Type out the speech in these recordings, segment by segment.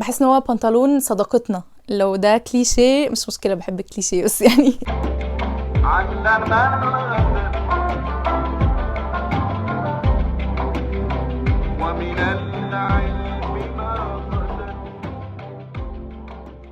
بحس ان هو بنطلون صداقتنا. لو ده كليشيه مش مشكله، بحب الكليشيه بس يعني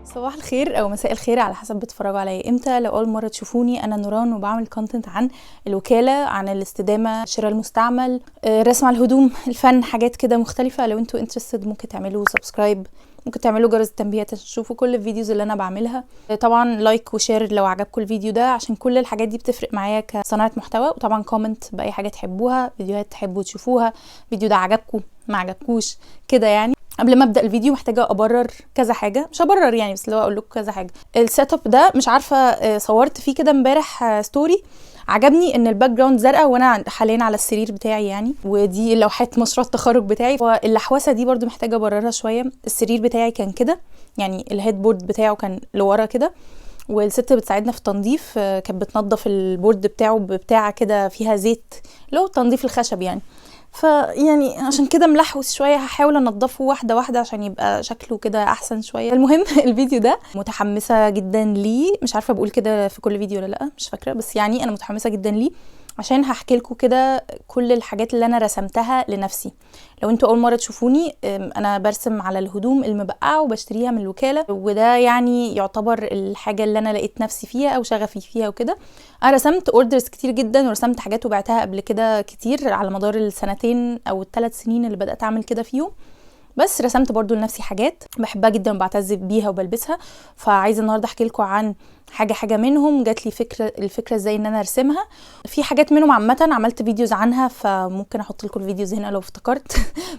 صباح الخير او مساء الخير على حسب بتتفرجوا عليا امتى. لو اول مره تشوفوني، انا نوران وبعمل كونتنت عن الوكاله، عن الاستدامه، شراء المستعمل، رسم على الهدوم، الفن، حاجات كده مختلفه. لو انتوا انترستد ممكن تعملوا سبسكرايب، ممكن تعملوا جرس التنبيهات عشان تشوفوا كل الفيديوز اللي انا بعملها. طبعا لايك وشير لو عجبكم الفيديو ده، عشان كل الحاجات دي بتفرق معايا كصناعه محتوى. وطبعا كومنت باي حاجه تحبوها، فيديوهات تحبوا تشوفوها، فيديو ده عجبكم ما عجبكوش كده يعني. قبل ما ابدا الفيديو محتاجه ابرر كذا حاجه، مش ابرر يعني بس لو اقول لكم كذا حاجه. السيت اب ده مش عارفه، صورت فيه كده امبارح ستوري، عجبني ان الباك جراوند زرقاء وانا حاليا على السرير بتاعي يعني، ودي لوحات مشروع التخرج بتاعي. واللحوسه دي برضو محتاجه ابررها شويه. السرير بتاعي كان كده يعني، الهيد بورد بتاعه كان لورا كده، والست بتساعدنا في التنظيف كانت بتنظف البورد بتاعه ببتاعه كده فيها زيت، اللي هو تنظيف الخشب يعني. فيعني عشان كده ملحوس شويه، هحاول انضفه واحده واحده عشان يبقى شكله كده احسن شويه. المهم الفيديو ده متحمسه جدا ليه، مش عارفه بقول كده في كل فيديو ولا لا، مش فاكره، بس يعني انا متحمسه جدا ليه عشان هحكي لكم كده كل الحاجات اللي انا رسمتها لنفسي. لو انتوا اول مره تشوفوني، انا برسم على الهدوم المبقعه وبشتريها من الوكاله، وده يعني يعتبر الحاجه اللي انا لقيت نفسي فيها او شغفي فيها وكده. انا رسمت اوردرز كتير جدا، ورسمت حاجات وبعتها قبل كده كتير على مدار السنتين او ال3 سنين اللي بدات اعمل كده فيهم. بس رسمت برضو لنفسي حاجات بحبها جدا وبعتز بيها وبلبسها. فعايزه النهارده احكي لكم عن حاجه منهم جات لي الفكره ازاي ان انا ارسمها. في حاجات منهم عامه عملت فيديوز عنها، فممكن احط لكم الفيديوز هنا لو افتكرت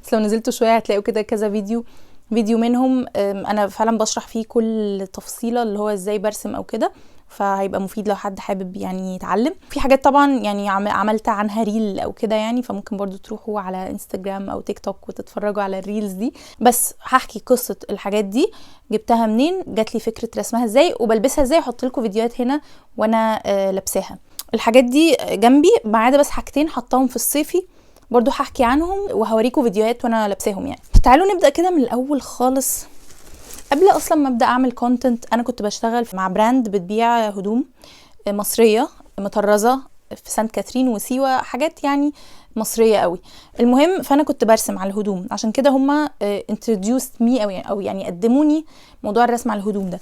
بس لو نزلتوا شويه هتلاقوا كده كذا فيديو منهم انا فعلا بشرح فيه كل تفصيله اللي هو ازاي برسم او كده، فهيبقى مفيد لو حد حابب يعني يتعلم. في حاجات طبعا يعني عملت عنها ريل او كده يعني، فممكن برضو تروحوا على انستجرام او تيك توك وتتفرجوا على الريلز دي. بس هحكي قصة الحاجات دي، جبتها منين، جات لي فكرة رسمها ازاي، وبلبسها ازاي. احط لكم فيديوهات هنا وانا لابساها. الحاجات دي جنبي ما عدا بس حاجتين حطاهم في الصيفي، برضو هحكي عنهم وهوريكم فيديوهات وانا لابساهم يعني. تعالوا نبدأ كده من الاول خالص. قبل اصلا ما ابدا اعمل كونتنت، انا كنت بشتغل مع براند بتبيع هدوم مصريه مطرزه في سانت كاترين وسيوه، حاجات يعني مصريه قوي. المهم فانا كنت برسم على الهدوم، عشان كده هما introduced me او يعني قدموني موضوع الرسم على الهدوم ده.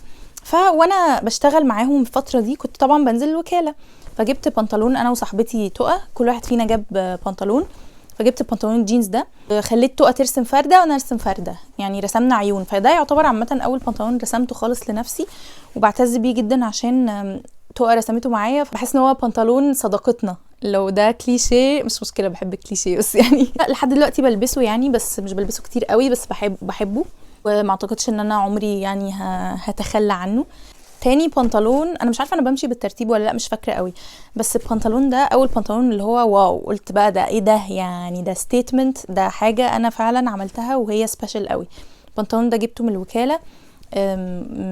وانا بشتغل معاهم الفتره دي كنت طبعا بنزل الوكاله، فجبت بنطلون انا وصاحبتي تقى، كل واحد فينا جاب بنطلون. فجبت البنطلون الجينز ده، خليت تقى ترسم فرده وانا ارسم فرده، يعني رسمنا عيون. فده يعتبر عامه اول بنطلون رسمته خالص لنفسي، وبعتز بيه جدا عشان تقى رسمته معايا. بحس ان هو بنطلون صداقتنا. لو ده كليشيه مش مشكله، بحب الكليشيه بس يعني لحد دلوقتي بلبسه يعني، بس مش بلبسه كتير قوي، بس بحبه وما اعتقدش ان انا عمري يعني هتخلى عنه. تاني بنطلون، انا مش عارفه انا بمشي بالترتيب ولا لا، مش فاكره قوي، بس البنطلون ده اول بنطلون اللي هو واو، قلت بقى ده ايه ده يعني، ده ستيتمنت، ده حاجه انا فعلا عملتها وهي سبيشال قوي. البنطلون ده جبته من الوكاله،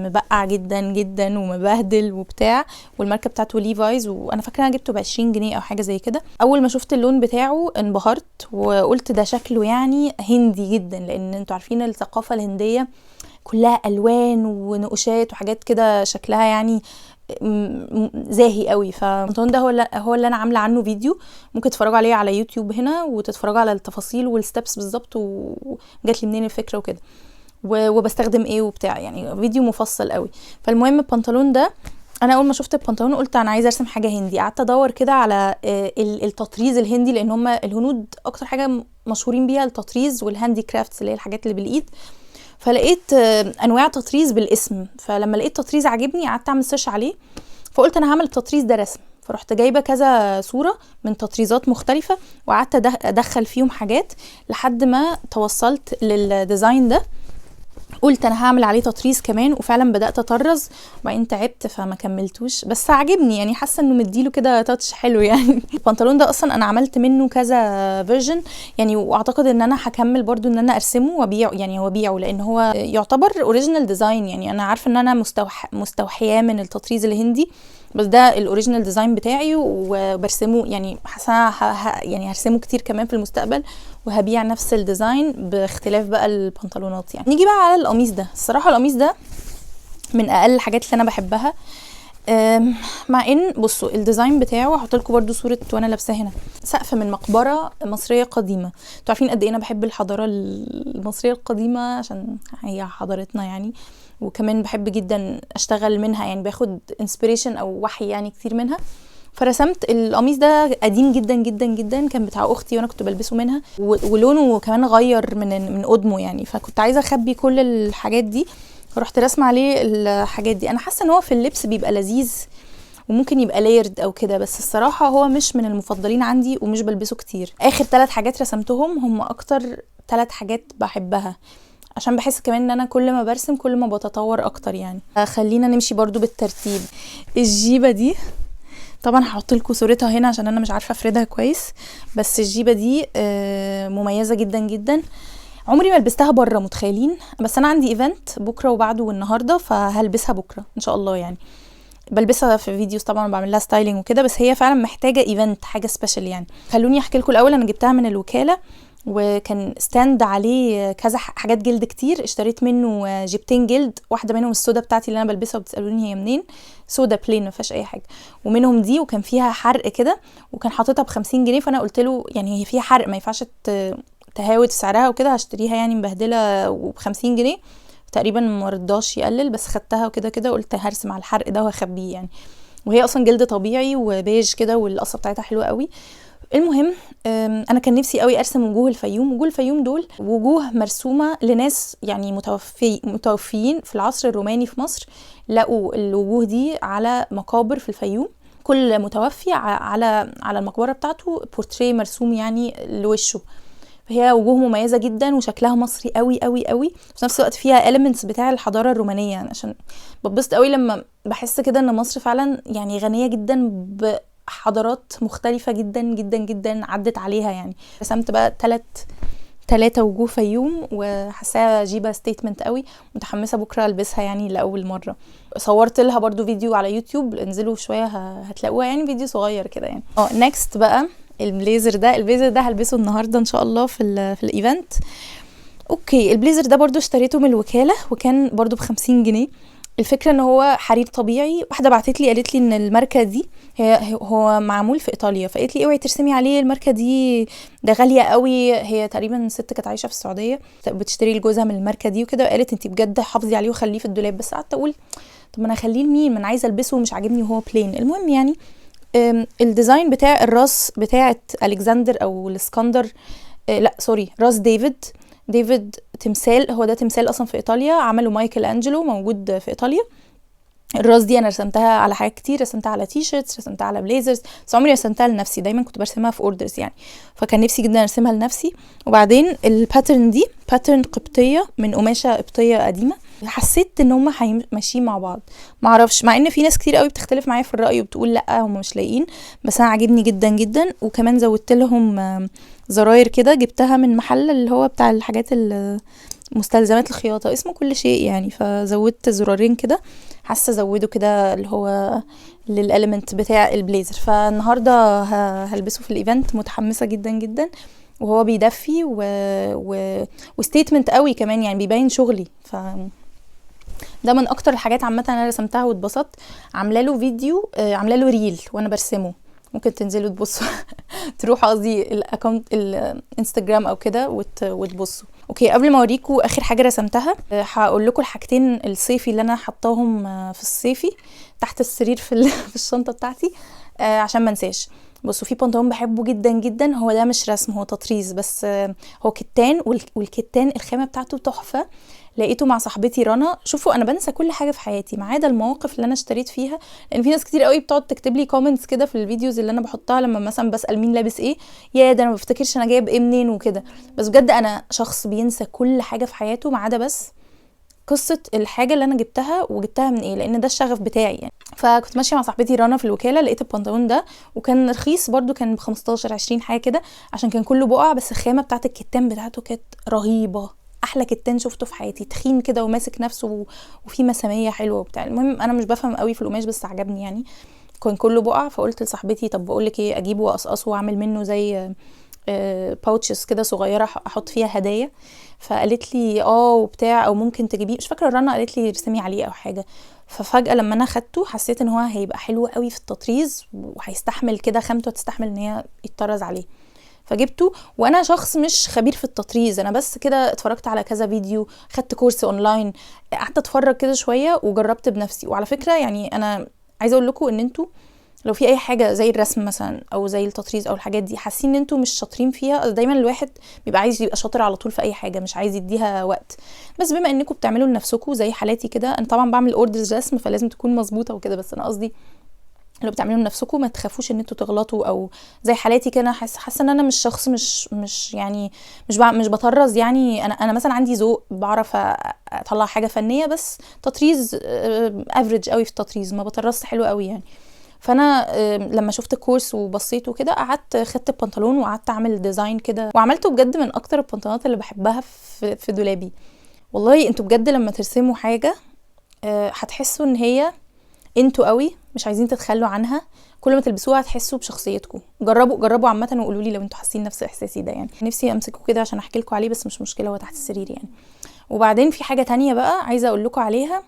مبقع جدا جدا ومبهدل وبتاع، والماركه بتاعته ليفايز، وانا فاكره انا جبته ب20 جنيه او حاجه زي كده. اول ما شفت اللون بتاعه انبهرت، وقلت ده شكله يعني هندي جدا، لان انتوا عارفين الثقافه الهنديه كلها الوان ونقوشات وحاجات كده شكلها يعني زاهي قوي. فالبنطلون ده هو اللي انا عامله عنه فيديو، ممكن تتفرجوا عليه على يوتيوب هنا وتتفرجوا على التفاصيل والستبس بالظبط، وجات لي منين الفكره وكده وبستخدم ايه وبتاع، يعني فيديو مفصل قوي. فالمهم البنطلون ده، انا اول ما شفت البنطلون قلت انا عايزه ارسم حاجه هندي. قعدت ادور كده على التطريز الهندي، لان هم الهنود اكتر حاجه مشهورين بيها التطريز والهاندي كرافتس، اللي هي الحاجات اللي بالايد. فلقيت انواع تطريز بالاسم، فلما لقيت تطريز عجبني قعدت اعمل سيرش عليه، فقلت انا هعمل التطريز ده رسم. فرحت جايبه كذا صوره من تطريزات مختلفه، وقعدت ادخل فيهم حاجات لحد ما توصلت للديزاين ده. قلت انا هعمل عليه تطريز كمان، وفعلا بدات اطرز، وبعدين تعبت فما كملتوش، بس عجبني يعني، حاسه انه مديله كده تاتش حلو يعني. البنطلون ده اصلا انا عملت منه كذا فيرجن يعني، واعتقد ان انا هكمل برضو ان انا ارسمه وابيعه يعني، وابيعه لان هو يعتبر اوريجينال ديزاين يعني. انا عارفه ان انا مستوحياه من التطريز الهندي، بس ده الاوريجينال ديزاين بتاعي وبرسمه، يعني حاسه يعني هرسمه كتير كمان في المستقبل، وهبيع نفس الديزاين باختلاف بقى البنطلونات. يعني نيجي بقى على القميص ده. الصراحه القميص ده من اقل الحاجات اللي انا بحبها، مع ان بصوا الديزاين بتاعه هحط لكم برده صوره وانا لابساه هنا. سقف من مقبره مصريه قديمه. انتوا عارفين قد ايه انا بحب الحضاره المصريه القديمه عشان هي حضارتنا يعني، وكمان بحب جدا اشتغل منها، يعني باخد انسبيريشن او وحي يعني كتير منها. فرسمت القميص ده قديم جدا جدا جدا، كان بتاع اختي وانا كنت بلبسه منها، ولونه كمان غير من قدمه يعني، فكنت عايزه اخبي كل الحاجات دي، رحت رسمه عليه الحاجات دي. انا حاسه ان هو في اللبس بيبقى لذيذ وممكن يبقى لايرد او كده، بس الصراحه هو مش من المفضلين عندي ومش بلبسه كتير. اخر 3 حاجات رسمتهم هم اكتر 3 حاجات بحبها، عشان بحس كمان ان انا كل ما برسم كل ما بتطور اكتر يعني. خلينا نمشي برضو بالترتيب. الجيبه دي طبعا هحط لكم صورتها هنا عشان انا مش عارفه افردها كويس، بس الجيبه دي مميزه جدا جدا. عمري ما لبستها بره، متخيلين؟ بس انا عندي ايفنت بكره وبعده والنهارده، فهلبسها بكره ان شاء الله يعني. بلبسها في فيديوز طبعا وبعمل لها ستايلينج وكده، بس هي فعلا محتاجه ايفنت، حاجه سبيشال يعني. خلوني احكي لكم الاول. انا جبتها من الوكاله، وكان ستاند عليه كذا حاجات جلد كتير، اشتريت منه جيبتين جلد، واحده منهم السودا بتاعتي اللي انا بلبسها وبتسالوني هي منين، سودا بلين ما فيهاش اي حاجه، ومنهم دي وكان فيها حرق كده، وكان حاططها ب50 جنيه. فانا قلت له يعني هي فيها حرق ما ينفعش تهاوت في سعرها وكده، هشتريها يعني مبهدله وب50 جنيه تقريبا. ما رضاش يقلل، بس خدتها وكده كده قلت هرسم على الحرق ده وهخبيه يعني. وهي اصلا جلد طبيعي وبيج كده، والقصه بتاعتها حلوه قوي. المهم انا كان نفسي قوي ارسم وجوه الفيوم. وجوه الفيوم دول وجوه مرسومه لناس يعني متوفيين في العصر الروماني في مصر، لقوا الوجوه دي على مقابر في الفيوم، كل متوفي على المقبره بتاعته بورتريه مرسوم يعني لوشه. فهي وجوه مميزه جدا وشكلها مصري قوي قوي قوي، في نفس الوقت فيها elements بتاع الحضاره الرومانيه يعني. عشان ببسط قوي لما بحس كده ان مصر فعلا يعني غنيه جدا بحضارات مختلفه جدا جدا جدا عدت عليها يعني. رسمت بقى 3 وجوه فيوم، وحاساها جيبه ستيتمنت قوي، متحمسه بكره البسها يعني لاول مره. صورت لها برضو فيديو على يوتيوب، انزلوا شويه هتلاقوها يعني، فيديو صغير كده يعني. نيكست بقى البليزر ده هلبسه النهارده ان شاء الله في الايفنت. اوكي، البليزر ده برضو اشتريته من الوكاله، وكان برضو ب50 جنيه. الفكره ان هو حرير طبيعي. واحده بعتت لي قالت لي ان الماركه دي هو معمول في ايطاليا، فقالت لي اوعي ترسمي عليه، الماركه دي ده غاليه قوي. هي تقريبا ست كانت عايشه في السعوديه بتشتري لجوزها من الماركه دي وكده، وقالت انت بجد حافظي عليه وخليه في الدولاب. بس قعدت اقول طب ما انا اخليه لمين، ما انا عايزه البسه ومش عاجبني وهو بلين. المهم يعني الديزاين بتاع الراس بتاعه الكسندر او الاسكندر، لا سوري، راس ديفيد تمثال. هو ده تمثال اصلا في ايطاليا، عمله مايكل انجلو، موجود في ايطاليا. الراس دي انا رسمتها على حاجات كتير، رسمتها على تي شيرتس، رسمتها على بليزرز، بس عمري رسمتها لنفسي، دايما كنت برسمها في اوردرز يعني، فكان نفسي جدا ارسمها لنفسي. وبعدين الباترن دي باترن قبطيه من قماشه قبطيه قديمه، حسيت ان هم ماشيين مع بعض. ما اعرفش، مع ان في ناس كتير قوي بتختلف معايا في الراي وبتقول لا هم مش لايقين، بس انا عاجبني جدا جدا. وكمان زودت لهم زراير كده، جبتها من محل اللي هو بتاع الحاجات مستلزمات الخياطه، اسمه كل شيء يعني، فزودت زرارين كده، حاسه زوده كده اللي هو للاليمنت بتاع البليزر. فالنهارده هلبسه في الايفنت، متحمسه جدا جدا، وهو بيدفي وستيتمنت قوي كمان يعني، بيبين شغلي. ده من اكتر الحاجات عامه انا رسمتها واتبسطت. عامله له فيديو، عامله له ريل وانا برسمه، ممكن تنزلوا تبصوا تروحوا قصدي الاكونت الانستجرام او كده وتبصوا. اوكي، قبل ما اوريكم اخر حاجه رسمتها، هقول لكم الحاجتين الصيفي اللي انا حطاهم في الصيفي تحت السرير في الشنطه بتاعتي، عشان ما انساش. بصوا، في بنطلون بحبه جدا جدا، هو ده مش رسم، هو تطريز، بس هو كتان، والكتان الخامه بتاعته تحفه. لقيته مع صاحبتي رنا. شوفوا انا بنسى كل حاجه في حياتي ما عدا المواقف اللي انا اشتريت فيها، لان في ناس كتير قوي بتقعد تكتب لي كومنتس كده في الفيديوز اللي انا بحطها لما مثلا بسال مين لابس ايه، يا ده انا ما بفتكرش انا جايب ايه منين وكده. بس بجد انا شخص بينسى كل حاجه في حياته ما عدا بس قصه الحاجه اللي انا جبتها من ايه، لان ده الشغف بتاعي يعني. فكنت ماشيه مع صاحبتي رنا في الوكاله، لقيت البنطلون ده، وكان رخيص برده، كان ب15 20 حاجه كده، عشان كان كله بقع، بس الخامه بتاعت الكتان بتاعته كانت رهيبه، احلى كتان شفته في حياتي، تخين كده وماسك نفسه وفي مساميه حلوه وبتاع. المهم انا مش بفهم قوي في القماش، بس عجبني يعني. كان كله بقع، فقلت لصاحبتي طب بقول لك ايه، اجيبه واقصقصه واعمل منه زي باوتشز كده صغيره احط فيها هدايا. فقالت لي وبتاع، او ممكن تجيبيه، مش فاكره رنا قالت لي ارسمي عليه او حاجه. ففجاه لما انا خدته حسيت ان هو هيبقى حلو قوي في التطريز، وهيستحمل كده خامته، تستحمل ان هي يتطرز عليه. فجبته، وانا شخص مش خبير في التطريز، انا بس كده اتفرجت على كذا فيديو، خدت كورس اونلاين، قعدت اتفرج كده شويه وجربت بنفسي. وعلى فكره يعني انا عايزه اقول لكم ان انتوا لو في اي حاجه زي الرسم مثلا او زي التطريز او الحاجات دي حاسين ان انتوا مش شاطرين فيها، دايما الواحد بيبقى عايز يبقى شاطر على طول في اي حاجه، مش عايز يديها وقت. بس بما انكم بتعملوا لنفسكم زي حالاتي كده، انا طبعا بعمل اوردرز رسم فلازم تكون مظبوطه وكده، بس انا قصدي لو بتعملوا لنفسكم ما تخافوش ان انتوا تغلطوا، او زي حالاتي كده حاسه ان انا مش شخص مش يعني مش بطرز. يعني انا مثلا عندي ذوق، بعرف اطلع حاجه فنيه، بس تطريز افريج قوي في التطريز، ما بطرزش حلو قوي يعني. فانا لما شفت الكورس وبصيت وكده، قعدت خدت البنطلون وقعدت اعمل ديزاين كده، وعملته بجد من اكتر البنطلونات اللي بحبها في دولابي. والله انتوا بجد لما ترسموا حاجه هتحسوا ان هي انتوا قوي، مش عايزين تتخلوا عنها، كل ما تلبسوها هتحسوا بشخصيتكم. جربوا عامه وقولوا لي لو انتوا حاسين نفس احساسي ده. يعني نفسي امسكه كده عشان احكي لكم عليه، بس مش مشكله، هو تحت السرير يعني. وبعدين في حاجه تانية بقى عايزه اقول لكم عليها،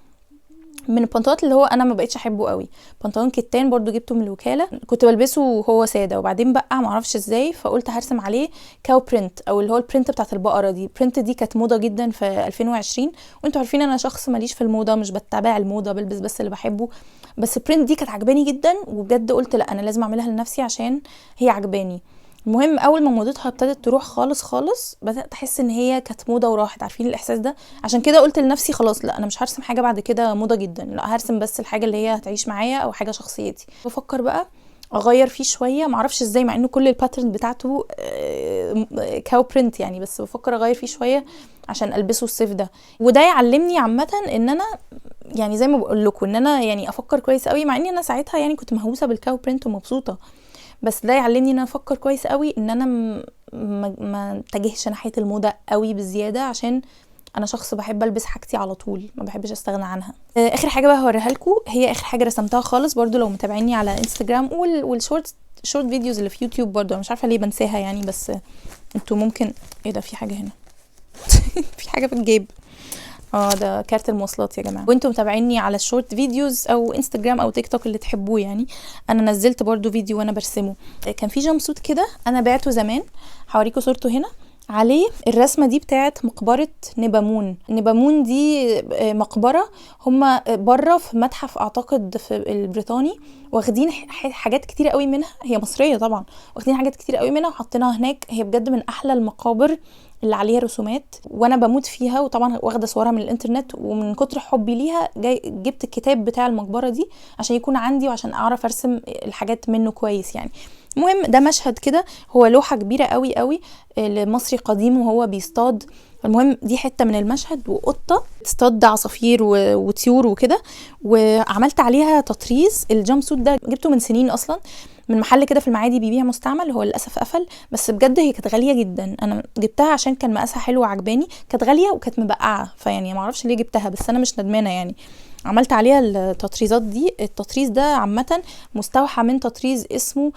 من البنطلونات اللي هو انا ما بقيتش احبه قوي، بنطلون كتان برضو جبته من الوكاله، كنت بلبسه وهو ساده، وبعدين بقى ما اعرفش ازاي، فقلت هرسم عليه كاو برنت، او اللي هو البرنت بتاعت البقره دي. البرنت دي كانت موضه جدا في 2020، وانتوا عارفين انا شخص ماليش في الموضه، مش بتابع الموضه، بلبس بس اللي بحبه. بس البرنت دي كانت عجباني جدا، وبجد قلت لا انا لازم اعملها لنفسي عشان هي عجباني. المهم اول ما موضتها ابتدت تروح خالص خالص، بدات احس ان هي كانت موضه وراحت، عارفين الاحساس ده؟ عشان كده قلت لنفسي خلاص لا انا مش هرسم حاجه بعد كده موضه جدا، لا هرسم بس الحاجه اللي هي هتعيش معايا او حاجه شخصيتي. بفكر بقى اغير فيه شويه، معرفش ازاي مع انه كل الباترن بتاعته كاو برنت يعني، بس بفكر اغير فيه شويه عشان البسه الصيف ده. وده يعلمني عامه ان انا يعني زي ما بقول لكم ان انا يعني افكر كويس قوي، مع اني انا ساعتها يعني كنت مهووسه بالكاو برنت ومبسوطه، بس ده يعلمني ان انا افكر كويس قوي ان انا ما اتجهش ناحيه الموضه قوي بزياده، عشان انا شخص بحب البس حاجتي على طول، ما بحبش استغنى عنها. اخر حاجه بقى هوريها لكم، هي اخر حاجه رسمتها خالص، برضو لو متابعيني على انستجرام والشورت فيديوز اللي في يوتيوب برضو، انا مش عارفه ليه بنساها يعني، بس انتوا ممكن ايه ده، في حاجه هنا في حاجه في الجيب، ده كارت المواصلات يا جماعه. وانتم متابعيني على الشورت فيديوز او انستجرام او تيك توك اللي تحبوه يعني، انا نزلت برضو فيديو وانا برسمه. كان في جامب سوت كده انا بعته زمان، هوريكم صورته هنا، عليه الرسمه دي بتاعت مقبره نبامون دي مقبره هم بره في متحف اعتقد في البريطاني، واخدين حاجات كتير قوي منها، هي مصريه طبعا، واخدين حاجات كتير قوي منها وحاطينها هناك. هي بجد من احلى المقابر اللي عليها رسومات، وانا بموت فيها، وطبعا واخده صورها من الانترنت، ومن كتر حبي ليها جبت الكتاب بتاع المقبره دي عشان يكون عندي، وعشان اعرف ارسم الحاجات منه كويس يعني. المهم ده مشهد كده، هو لوحه كبيره قوي قوي لمصري قديم وهو بيصطاد. المهم دي حته من المشهد، وقطه تصطاد عصافير وطيور وكده، وعملت عليها تطريز. الجامب سوت ده جبته من سنين اصلا من محل كده في المعادي بيبيع مستعمل، هو للاسف قفل، بس بجد هي كانت غاليه جدا، انا جبتها عشان كان مقاسها حلو وعجباني، كانت غاليه وكانت مبقعه، فيعني ما اعرفش ليه جبتها، بس انا مش ندمانه يعني. عملت عليها التطريزات دي. التطريز ده عامه مستوحى من تطريز اسمه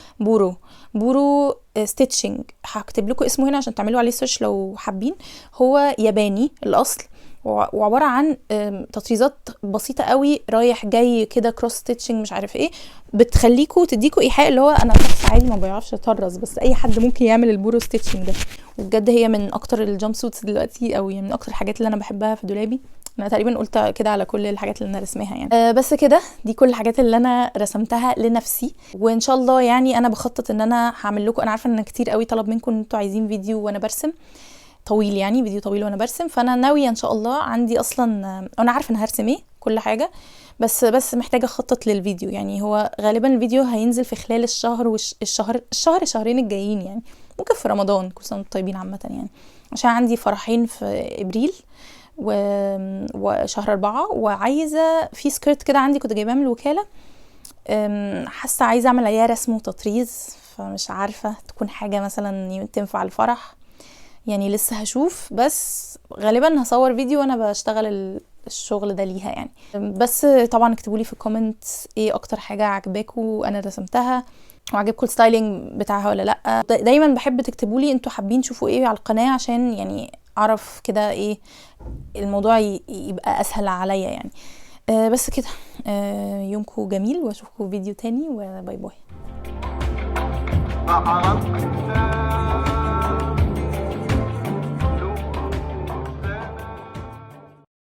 بورو ستيتشنج، هكتب لكم اسمه هنا عشان تعملوا عليه سيرش لو حابين. هو ياباني الاصل، وعباره عن تطريزات بسيطه قوي رايح جاي كده، كروس ستيتشنج مش عارف ايه، بتخليكوا تديكوا ايحاء اللي هو انا شخص عادي ما بيعرفش يطرز، بس اي حد ممكن يعمل البورو ستيتشنج ده. وبجد هي من اكتر الجامب سوتس دلوقتي، او يعني من اكتر الحاجات اللي انا بحبها في دولابي. انا تقريبا قلت كده على كل الحاجات اللي انا رسمها يعني. بس كده دي كل الحاجات اللي انا رسمتها لنفسي، وان شاء الله يعني انا بخطط ان انا هعمل لكم، انا عارفه ان كتير قوي طلب منكم ان انتوا عايزين فيديو وانا برسم طويل، يعني فيديو طويل وانا برسم، فانا ناويه ان شاء الله، عندي اصلا انا عارفه ان هرسم ايه كل حاجه، بس محتاجه اخطط للفيديو. يعني هو غالبا الفيديو هينزل في خلال الشهرين الجايين يعني، ممكن في رمضان، كل سنه وانتم طيبين عامه يعني، عشان عندي فرحين في ابريل وشهر 4، وعايزه في سكيرت كده عندي كنت جايباه من الوكاله، حاسه عايزه اعمل عليها رسم وتطريز، فمش عارفه تكون حاجه مثلا تنفع الفرح يعني، لسه هشوف، بس غالبا هصور فيديو وانا بشتغل الشغل ده ليها يعني. بس طبعا اكتبوا لي في الكومنت ايه اكتر حاجه عجباكوا انا رسمتها، وعجبكم الستايلينج بتاعها ولا لا. دايما بحب تكتبوا لي انتوا حابين تشوفوا ايه على القناه، عشان يعني اعرف كده ايه الموضوع يبقى اسهل عليا يعني. بس كده، يومكم جميل، واشوفكم فيديو تاني، وباي باي.